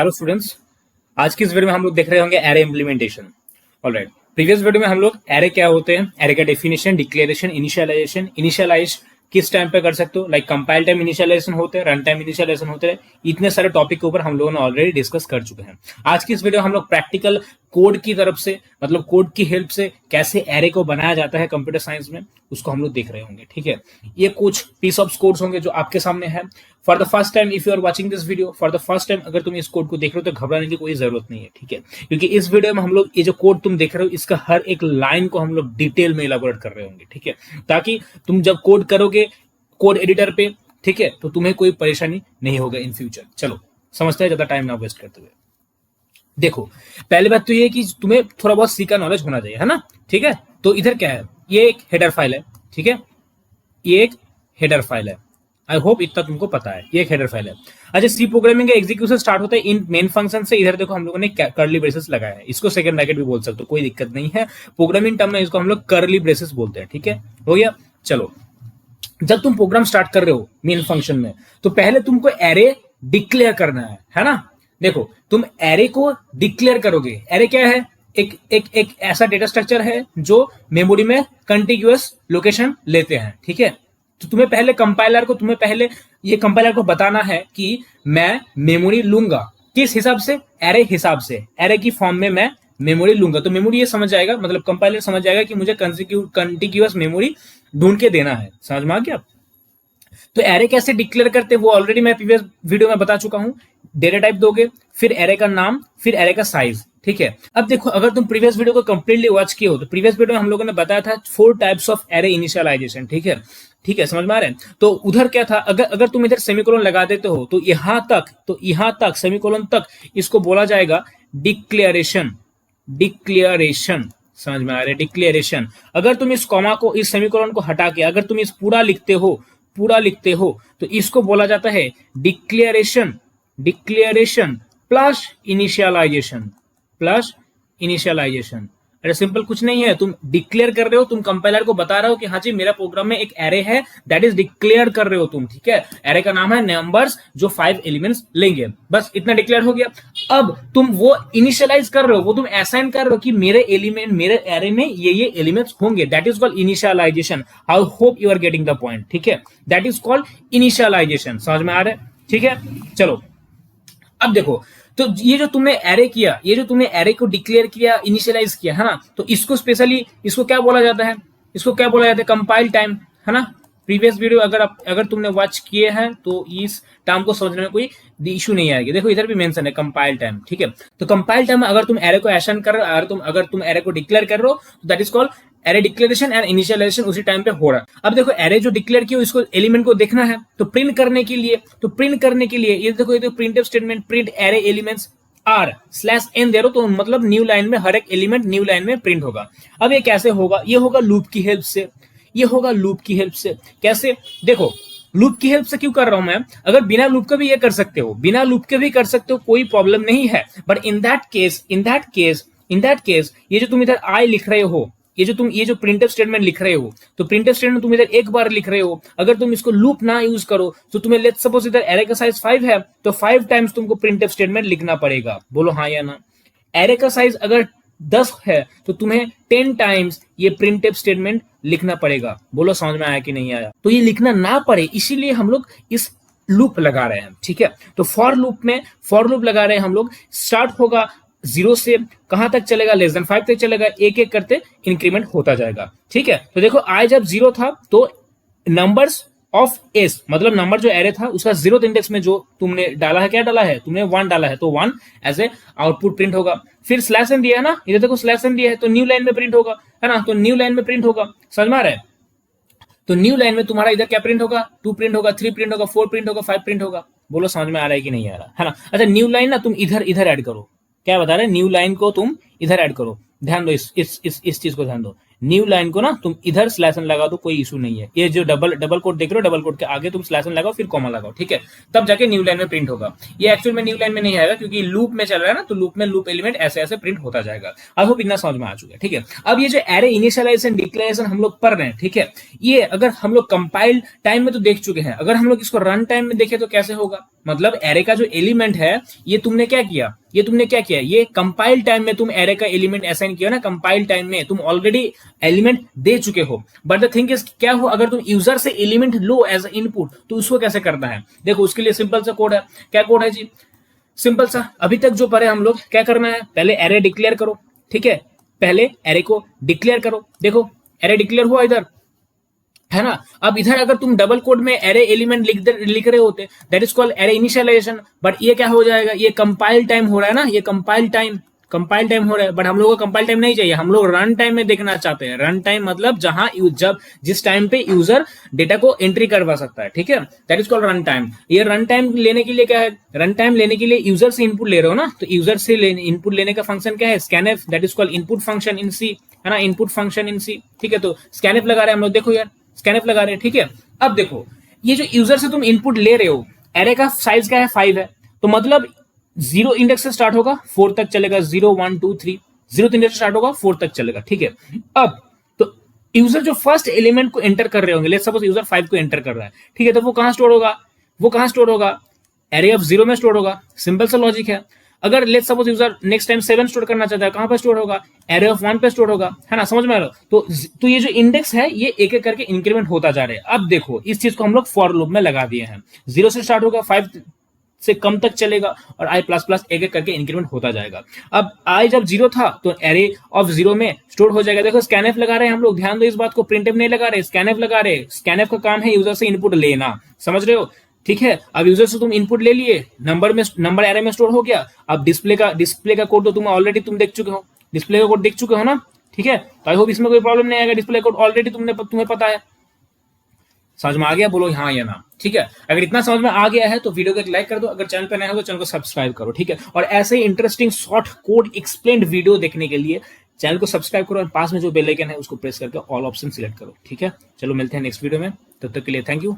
Hello students, आज की इस वीडियो में हम लोग देख रहे होंगे array implementation. Alright, previous video में हम लोग एरे क्या होते हैं, एरे का डेफिनेशन, डिक्लेरेशन, इनिशियलाइजेशन, इनिशियलाइज किस टाइम पे कर सकते हो, लाइक कंपाइल टाइम इनिशियलाइजेशन होते हैं, रन टाइम इनिशियलाइजेशन होते हैं। इतने सारे टॉपिक के ऊपर हम लोगों ने ऑलरेडी डिस्कस कर चुके हैं। आज की इस वीडियो हम लोग प्रैक्टिकल कोड की तरफ से, मतलब कोड की हेल्प से कैसे एरे को बनाया जाता है कंप्यूटर साइंस में, उसको हम लोग देख रहे होंगे। ठीक है, ये कुछ पीस ऑफ कोड्स होंगे जो आपके सामने है। For the first time if you are watching this video for the first time, अगर तुम इस कोड को देख रहे हो तो घबराने की कोई जरूरत नहीं है। ठीक है, क्योंकि इस वीडियो में हम लोग ये जो कोड तुम देख रहे हो इसका हर एक लाइन को हम लोग डिटेल में इलाबोरेट कर रहे होंगे। ठीक है, ताकि तुम जब कोड करोगे कोड एडिटर पे, ठीक है, तो तुम्हें कोई परेशानी नहीं होगा इन फ्यूचर। चलो समझते हैं, ज्यादा टाइम ना वेस्ट करते हुए। देखो, पहली बात तो ये है कि तुम्हें थोड़ा बहुत सी का नॉलेज होना चाहिए, है ना। ठीक है, तो इधर क्या है, ये एक हेडर फाइल है। ठीक है, ये एक हेडर फाइल है। आई होप इतना तुमको पता है, ये एक हेडर फाइल है। अच्छा, सी प्रोग्रामिंग का एग्जीक्यूशन स्टार्ट होता है इन मेन फंक्शन से। इधर देखो हम लोगों ने कर्ली ब्रेसेस लगाया है, इसको सेकंड ब्रैकेट भी बोल सकते हो, कोई दिक्कत नहीं है। प्रोग्रामिंग टर्म में इसको हम लोग कर्ली ब्रेसेस बोलते हैं। ठीक है, हो गया। चलो, जब तुम प्रोग्राम स्टार्ट कर रहे हो मेन फंक्शन में, तो पहले तुमको एरे डिक्लेयर करना है ना। देखो, तुम एरे को डिक्लेयर करोगे। एरे क्या है, एक ऐसा डेटा स्ट्रक्चर है जो मेमोरी में कंटिन्यूअस लोकेशन लेते हैं। ठीक है, तो तुम्हें पहले ये कंपाइलर को बताना है कि मैं मेमोरी लूंगा किस हिसाब से, एरे हिसाब से, एरे की फॉर्म में मैं मेमोरी लूंगा। तो मेमोरी ये समझ जाएगा, मतलब कंपाइलर समझ जाएगा कि मुझे कंटिन्यूअस मेमोरी ढूंढ के देना है। समझ में आ गया। तो एरे कैसे डिक्लेयर करते हैं वो ऑलरेडी मैं प्रीवियस वीडियो में बता चुका हूं। डेटा टाइप दोगे, फिर एरे का नाम, फिर एरे का साइज। ठीक है, अब देखो, अगर तुम प्रीवियस वीडियो को कंप्लीटली वॉच किए हो तो प्रीवियस वीडियो में हम लोगों ने बताया था 4 टाइप्स ऑफ एरे इनिशियलाइजेशन। ठीक है, ठीक है, समझ में आ रहा है। तो उधर क्या था, अगर तुम इधर सेमीकोलन लगा देते हो तो यहां तक सेमीकोलन तक इसको बोला जाएगा डिक्लेरेशन। डिक्लेरेशन, समझ में आ रहा है, डिक्लेरेशन। अगर तुम इस कॉमा को, इस सेमीकोलन को हटा के अगर तुम इस पूरा लिखते हो तो इसको बोला जाता है डिक्लेरेशन। Declaration plus initialization. अरे सिंपल कुछ नहीं है, तुम डिक्लेयर कर रहे हो, तुम कंपाइलर को बता रहे हो कि हाँ जी मेरा प्रोग्राम में एक एरे है, दैट इज डिक्लेयर कर रहे हो तुम। ठीक है, एरे का नाम है नंबर्स जो 5 एलिमेंट्स लेंगे, बस इतना डिक्लेयर हो गया। अब तुम वो इनिशियलाइज कर रहे हो, वो तुम असाइन कर रहे हो कि मेरे एरे में ये एलिमेंट्स होंगे, that is called initialization. I hope you are getting the point. ठीक है, दैट इज कॉल्ड इनिशियलाइजेशन। समझ में आ रहा है। ठीक है, चलो अब देखो, तो ये जो तुमने एरे किया, ये जो तुमने एरे को डिक्लेयर किया, इनिशियलाइज किया, है ना, तो इसको स्पेशली इसको क्या बोला जाता है, कंपाइल टाइम, है ना। प्रीवियस वीडियो अगर तुमने वॉच किए हैं तो इस टर्म को समझने में कोई इशू नहीं आएगी। देखो इधर भी मेंशन है कंपाइल टाइम। ठीक है, तो कंपाइल टाइम में अगर तुम एरे को एशन कर रहे हो, अगर तुम एरे को डिक्लेयर कर रहे हो तो that is called array declaration and initialization उसी टाइम पे हो रहा है। अब देखो, एरे जो डिक्लेयर किया इसको एलिमेंट को देखना है, तो प्रिंट करने के लिए ये देखो, ये तो printf statement, print array elements are /n दे रहे हो, तो मतलब न्यू लाइन में हर एक एलिमेंट न्यू लाइन में प्रिंट होगा। अब ये कैसे होगा, ये होगा लूप की हेल्प से। कैसे, देखो लूप की हेल्प से क्यों कर रहा हूं मैं, अगर बिना लूप के भी ये कर सकते हो, कोई प्रॉब्लम नहीं है। बट इन दैट केस ये जो तुम इधर आई लिख रहे हो, ये जो प्रिंटफ स्टेटमेंट लिख रहे हो, तो प्रिंटफ स्टेटमेंट तुम इधर एक बार लिख रहे हो, अगर तुम इसको लूप ना यूज करो तो तुम्हें लेट्स सपोज इधर एरे का साइज 5 है, तो 5 टाइम्स तुमको प्रिंटफ स्टेटमेंट लिखना पड़ेगा। बोलो हाँ या ना। एरे का साइज अगर 10 है तो तुम्हें 10 टाइम्स ये प्रिंटफ स्टेटमेंट लिखना पड़ेगा। बोलो समझ में आया कि नहीं आया। तो ये लिखना ना पड़े इसीलिए हम लोग इस लूप लगा रहे हैं। ठीक है, तो फॉर लूप लगा रहे हैं हम लोग। स्टार्ट होगा 0 से, कहां तक चलेगा, <5 तक चलेगा, एक करते इंक्रीमेंट होता जाएगा। ठीक है, तो देखो आई जब 0 था तो नंबर्स ऑफ एस, मतलब नंबर जो एरे था उसका 0th इंडेक्स में जो तुमने डाला है, क्या डाला है तुमने, 1 डाला है, तो 1 एज ए आउटपुट प्रिंट होगा। फिर /n दिया है ना, इधर देखो /n दिया है, तो न्यू लाइन में प्रिंट होगा, है ना, तो न्यू लाइन में प्रिंट होगा। समझ में आ रहा है। तो न्यू लाइन में तुम्हारा इधर क्या प्रिंट होगा, 2 प्रिंट होगा, 3 प्रिंट होगा, 4 प्रिंट होगा, 5 प्रिंट होगा। बोलो समझ में आ रहा है कि नहीं आ रहा, है ना। अच्छा, न्यू लाइन ना तुम इधर ऐड करो, क्या बता रहे हैं, न्यू लाइन को तुम इधर ऐड करो। ध्यान दो, इस चीज को ध्यान दो। न्यू लाइन को ना तुम इधर /n लगा दो, कोई इशू नहीं है। ये जो डबल कोट देख रहे हो, डबल कोट के आगे तुम /n लगाओ, फिर कॉमा लगाओ। ठीक है, तब जाके न्यू लाइन में प्रिंट होगा। ये एक्चुअल में न्यू लाइन में नहीं आएगा क्योंकि लूप में चल रहा है ना, तो लूप एलिमेंट ऐसे प्रिंट होता जाएगा। आई होप इतना समझ में आ चुका है। ठीक है, अब ये जो एरे इनिशियलाइजेशन डिक्लेरेशन हम लोग पढ़ रहे हैं, ठीक है, ये अगर हम लोग कंपाइल टाइम में तो देख चुके हैं, अगर हम लोग इसको रन टाइम में देखें तो कैसे होगा। मतलब एरे का जो एलिमेंट है ये तुमने क्या किया, ये कंपाइल टाइम में तुम एरे का एलिमेंट असाइन किया ना, कंपाइल टाइम में तुम ऑलरेडी एलिमेंट दे चुके हो। बट द थिंग इज क्या हो, अगर तुम यूजर से एलिमेंट लो एज इनपुट तो उसको कैसे करना है, देखो उसके लिए सिंपल सा कोड है। क्या कोड है जी, सिंपल सा, अभी तक जो पढ़े हम लोग, क्या करना है, पहले एरे डिक्लेयर करो, ठीक है, पहले एरे को डिक्लेयर करो। देखो एरे डिक्लेयर हुआ इधर, है ना। अब इधर अगर तुम डबल कोड में एरे एलिमेंट लिख रहे होते, that is called array initialization, but ये क्या हो जाएगा, ये कंपाइल टाइम हो रहा है ना, ये कंपाइल टाइम हो रहा है। बट हम लोगों को कंपाइल टाइम नहीं चाहिए, हम लोग रन टाइम में देखना चाहते हैं। रन टाइम मतलब जहां जब जिस टाइम पे यूजर डेटा को एंट्री करवा सकता है, ठीक है, that is called run time. ये रन टाइम लेने के लिए क्या है, रन टाइम लेने के लिए यूजर से इनपुट ले रहे हो ना, तो यूजर से इनपुट लेने का फंक्शन क्या है, scanf, that is called input function in C, है ना, इनपुट फंक्शन इन सी, ठीक है। तो स्कैनफ लगा रहे हैं हम लोग, देखो यार स्कैनफ लगा रहे हैं, ठीक है। अब देखो ये जो यूजर से तुम इनपुट ले रहे हो, एरे का साइज क्या है, 5 है, तो मतलब 0 इंडेक्स से स्टार्ट होगा 4 तक चलेगा, 0 1 2 3, 0 इंडेक्स से स्टार्ट होगा 4 तक चलेगा, ठीक है। अब तो यूजर जो फर्स्ट एलिमेंट को एंटर कर रहे होंगे, लेट्स सपोज यूजर 5 को एंटर कर रहा है, ठीक है, तो वो कहां स्टोर होगा, एरे ऑफ 0 में स्टोर होगा। सिंपल सा लॉजिक है। अगर let's suppose user next time 7 store करना चाहता है, कहां पर स्टोर होगा, एरे ऑफ 1 पे स्टोर होगा, है ना, समझ में आ रहा हो। तो ये जो इंडेक्स है ये एक एक करके इंक्रीमेंट होता जा रहा है। अब देखो इस चीज को हम लोग फॉर लूप में लगा दिए हैं, 0 से स्टार्ट होगा, 5 से कम तक चलेगा, और आई प्लस प्लस एक एक करके इंक्रीमेंट होता जाएगा। अब आई जब 0 था तो एरे ऑफ 0 में स्टोर हो जाएगा। देखो स्कैनफ लगा रहे हैं हम लोग, ध्यान दो इस बात को, प्रिंटफ नहीं लगा रहे, स्कैनफ लगा रहे। स्कैनफ का काम है यूजर से इनपुट लेना, समझ रहे हो, ठीक है। अब यूजर से तुम इनपुट ले लिए, नंबर एरे में स्टोर हो गया। अब डिस्प्ले का कोड तो तुम ऑलरेडी देख चुके हो, डिस्प्ले का कोड देख चुके हो ना, ठीक है। तो आई होप इसमें कोई प्रॉब्लम नहीं आएगा, डिस्प्ले कोड ऑलरेडी तुम्हें पता है। समझ में आ गया, बोलो हाँ या ना, ठीक है। अगर इतना समझ में आ गया है तो वीडियो को एक लाइक कर दो, अगर चैनल पर नया हो तो चैनल को सब्सक्राइब करो, ठीक है। और ऐसे ही interesting short code explained video देखने के लिए चैनल को सब्सक्राइब करो, और पास में जो बेल आइकन है उसको प्रेस करके ऑल ऑप्शन सिलेक्ट करो, ठीक है। चलो मिलते हैं नेक्स्ट वीडियो में, तब तक के लिए थैंक यू।